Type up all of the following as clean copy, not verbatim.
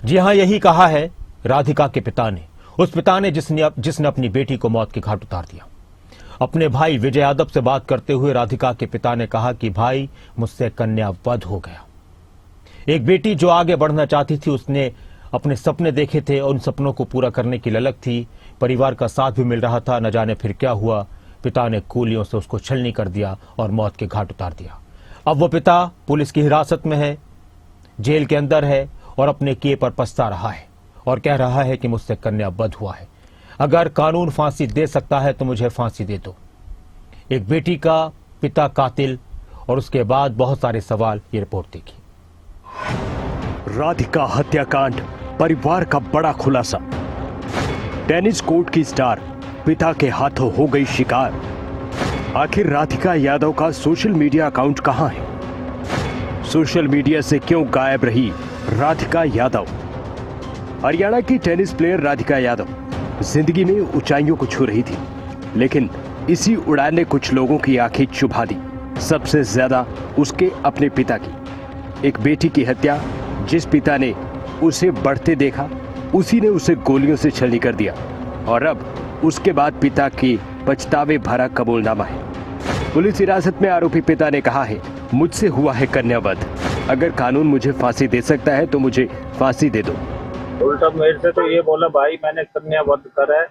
जी हाँ, यही कहा है राधिका के पिता ने, उस पिता ने जिसने अपनी बेटी को मौत के घाट उतार दिया। अपने भाई विजय यादव से बात करते हुए राधिका के पिता ने कहा कि भाई, मुझसे कन्या वध हो गया। एक बेटी जो आगे बढ़ना चाहती थी, उसने अपने सपने देखे थे और उन सपनों को पूरा करने की ललक थी। परिवार का साथ भी मिल रहा था। न जाने फिर क्या हुआ, पिता ने गोलियों से उसको छलनी कर दिया और मौत के घाट उतार दिया। अब वो पिता पुलिस की हिरासत में है, जेल के अंदर है और अपने किए पर पछता रहा है और कह रहा है कि मुझसे कन्या वध हुआ है। अगर कानून फांसी दे सकता है तो मुझे फांसी दे दो। एक बेटी का पिता कातिल और उसके बाद बहुत सारे सवाल। ये रिपोर्ट देखिए। राधिका हत्याकांड, परिवार का बड़ा खुलासा। टेनिस कोर्ट की स्टार पिता के हाथों हो गई शिकार। आखिर राधिका यादव का सोशल मीडिया अकाउंट कहां है? सोशल मीडिया से क्यों गायब रही राधिका यादव? हरियाणा की टेनिस प्लेयर राधिका यादव जिंदगी में ऊंचाइयों को छू रही थी, लेकिन इसी उड़ान ने कुछ लोगों की आंखें चुभा दी। सबसे ज्यादा उसके अपने पिता की। एक बेटी की हत्या, जिस पिता ने उसे बढ़ते देखा, उसी ने उसे गोलियों से छलनी कर दिया और अब उसके बाद पिता की पछतावे भरा कबूलनामा है। पुलिस हिरासत में आरोपी पिता ने कहा है, मुझसे हुआ है कन्या वध। अगर कानून मुझे फांसी दे सकता है तो मुझे फांसी दे दो। उल्टा मेरे से तो ये बोला, भाई मैंने कन्या वध करा है,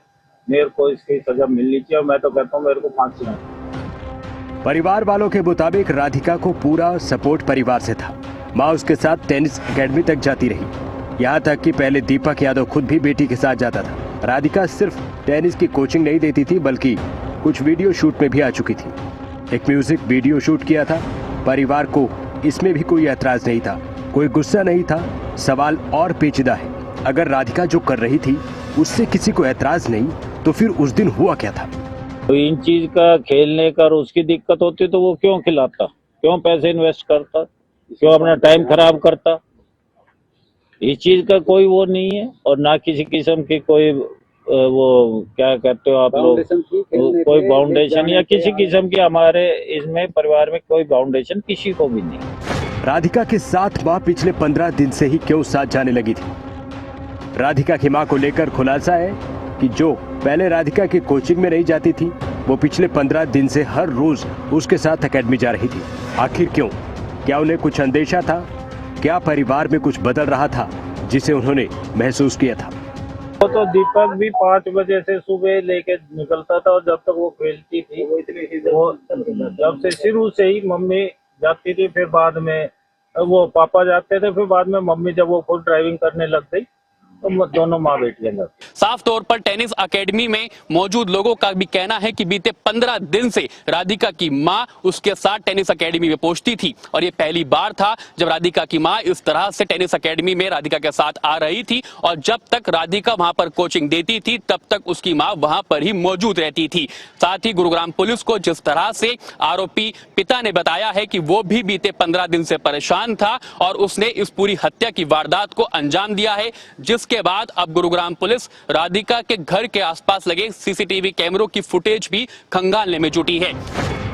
मेरे को इसकी सजा मिलनी चाहिए और मैं तो कहता हूँ मेरे को फांसी नहीं। परिवार वालों के मुताबिक राधिका को पूरा सपोर्ट परिवार से था। माँ उसके साथ टेनिस एकेडमी तक जाती रही। यहाँ तक कि पहले दीपक यादव खुद भी बेटी के साथ जाता था। राधिका सिर्फ टेनिस की कोचिंग नहीं देती थी, बल्कि कुछ वीडियो शूट में भी आ चुकी थी। एक म्यूजिक वीडियो शूट किया था। परिवार को इसमें भी कोई ऐतराज नहीं था, कोई गुस्सा नहीं था। सवाल और पेचीदा है, अगर राधिका जो कर रही थी उससे किसी को ऐतराज नहीं, तो फिर उस दिन हुआ क्या था? तो इन चीज का खेलने का उसकी दिक्कत होती तो वो क्यों खिलाता, क्यों पैसे इन्वेस्ट करता, क्यों अपना टाइम खराब करता? इस चीज का कोई वो नहीं है और ना किसी किस्म की कोई वो क्या कहते हो आप लोग, कोई बाउंडेशन या किसी किस्म की हमारे इसमें परिवार में कोई बाउंडेशन किसी को भी नहीं। राधिका के साथ माँ पिछले 15 दिन से ही क्यों साथ जाने लगी थी? राधिका की मां को लेकर खुलासा है कि जो पहले राधिका की कोचिंग में नहीं जाती थी, वो पिछले 15 दिन से हर रोज उसके साथ एकेडमी जा रही थी। आखिर क्यों? क्या उन्हें कुछ अंदेशा था? क्या परिवार में कुछ बदल रहा था जिसे उन्होंने महसूस किया था? वो तो दीपक भी 5 बजे से सुबह लेके निकलता था और जब तक वो खेलती थी, वो जब से शुरू से ही मम्मी जाती थी, फिर बाद में वो पापा जाते थे, फिर बाद में मम्मी जब वो खुद ड्राइविंग करने लग गई तो दोनों माँ बेटी हैं। साफ तौर पर टेनिस एकेडमी में मौजूद लोगों का भी कहना है कि बीते 15 दिन से राधिका की मां उसके साथ टेनिस एकेडमी में पहुंचती थी और ये पहली बार था जब राधिका की मां इस तरह से टेनिस एकेडमी में राधिका के साथ आ रही थी और जब तक राधिका वहां पर कोचिंग देती थी तब तक उसकी मां वहां पर ही मौजूद रहती थी। साथ ही गुरुग्राम पुलिस को जिस तरह से आरोपी पिता ने बताया है कि वो भी बीते 15 दिन से परेशान था और उसने इस पूरी हत्या की वारदात को अंजाम दिया है, जिसके बाद अब गुरुग्राम पुलिस राधिका के घर के आसपास लगे सीसीटीवी कैमरों की फुटेज भी खंगालने में जुटी है।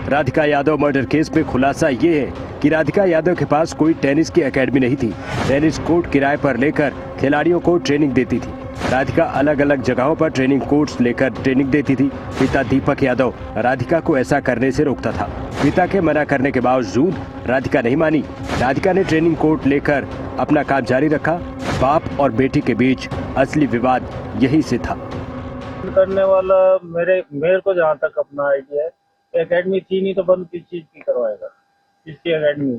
राधिका यादव मर्डर केस में खुलासा ये है कि राधिका यादव के पास कोई टेनिस की एकेडमी नहीं थी। टेनिस कोर्ट किराए पर लेकर खिलाड़ियों को ट्रेनिंग देती थी। राधिका अलग अलग जगहों पर ट्रेनिंग कोर्स लेकर ट्रेनिंग देती थी। पिता दीपक यादव राधिका को ऐसा करने से रोकता था। पिता के मना करने के बावजूद राधिका नहीं मानी। राधिका ने ट्रेनिंग कोर्ट लेकर अपना काम जारी रखा। बाप और बेटी के बीच असली विवाद यही से था। करने वाला मेरे को जहाँ तक अपना आइडिया है, एकेडमी थी नहीं तो बंद किस चीज की करवाएगा, किसकी एकेडमी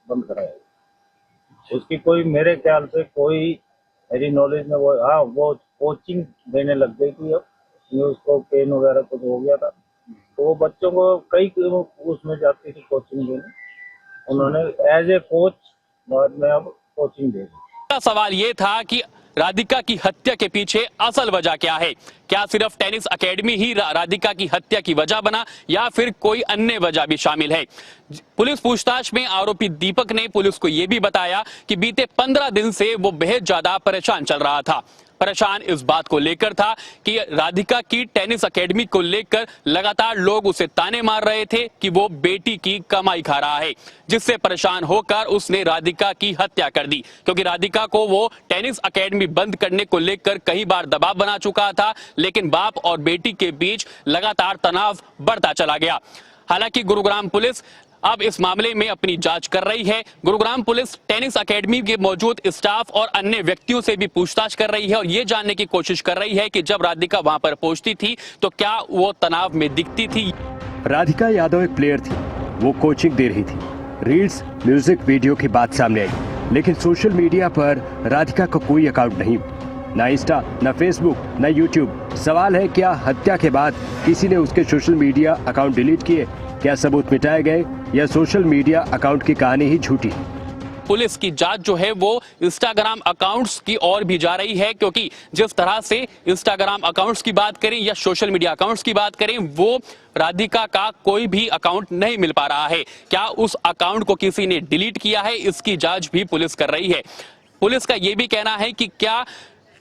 बंद कराएगा? उसकी कोई मेरे ख्याल से कोई मेरी नॉलेज में वो कोचिंग देने लग गई थी। अब उसको पेन वगैरह कुछ हो गया था तो वो बच्चों को कई उसमें जाती थी कोचिंग देने। उन्होंने एज ए कोच बाद में अब कोचिंग दे दी। सवाल ये था कि राधिका की हत्या के पीछे असल वजह क्या है? क्या सिर्फ टेनिस एकेडमी ही राधिका की हत्या की वजह बना या फिर कोई अन्य वजह भी शामिल है? पुलिस पूछताछ में आरोपी दीपक ने पुलिस को यह भी बताया कि बीते 15 दिन से वो बेहद ज्यादा परेशान चल रहा था। परेशान इस बात को लेकर था कि राधिका की टेनिस एकेडमी को लेकर लगातार लोग उसे ताने मार रहे थे कि वो बेटी की कमाई खा रहा है, जिससे परेशान होकर उसने राधिका की हत्या कर दी। क्योंकि राधिका को वो टेनिस एकेडमी बंद करने को लेकर कई बार दबाव बना चुका था, लेकिन बाप और बेटी के बीच लगातार तनाव बढ़ता चला गया। हालांकि गुरुग्राम पुलिस अब इस मामले में अपनी जांच कर रही है। गुरुग्राम पुलिस टेनिस एकेडमी के मौजूद स्टाफ और अन्य व्यक्तियों से भी पूछताछ कर रही है और ये जानने की कोशिश कर रही है कि जब राधिका वहां पर पहुंचती थी तो क्या वो तनाव में दिखती थी। राधिका यादव एक प्लेयर थी, वो कोचिंग दे रही थी। रील्स, म्यूजिक वीडियो की बात सामने आई, लेकिन सोशल मीडिया पर राधिका का कोई अकाउंट नहीं, ना इंस्टा, ना फेसबुक, ना यूट्यूब। सवाल है, क्या हत्या के बाद किसी ने उसके सोशल मीडिया अकाउंट डिलीट किए? क्या सबूत मिटाए गए या सोशल मीडिया अकाउंट की कहानी ही झूठी? पुलिस की जांच जो है वो इंस्टाग्राम अकाउंट्स की ओर भी जा रही है, क्योंकि जिस तरह से इंस्टाग्राम अकाउंट्स की बात करें या सोशल मीडिया अकाउंट्स की बात करें, वो राधिका का कोई भी अकाउंट नहीं मिल पा रहा है। क्या उस अकाउंट को किसी ने डिलीट किया है, इसकी जांच भी पुलिस कर रही है। पुलिस का यह भी कहना है कि क्या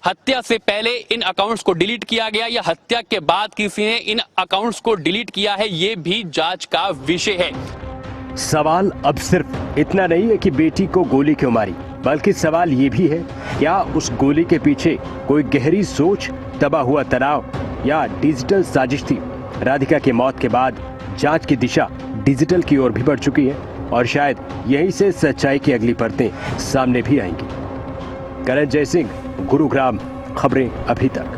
हत्या से पहले इन अकाउंट्स को डिलीट किया गया या हत्या के बाद किसी ने इन अकाउंट्स को डिलीट किया है, ये भी जांच का विषय है। सवाल अब सिर्फ इतना नहीं है कि बेटी को गोली क्यों मारी, बल्कि सवाल ये भी है, क्या उस गोली के पीछे कोई गहरी सोच, दबा हुआ तनाव या डिजिटल साजिश थी? राधिका की मौत के बाद जांच की दिशा डिजिटल की ओर भी बढ़ चुकी है और शायद यहीं से सच्चाई की अगली परतें सामने भी आएंगी। करण जयसिंह, गुरुग्राम, खबरें अभी तक।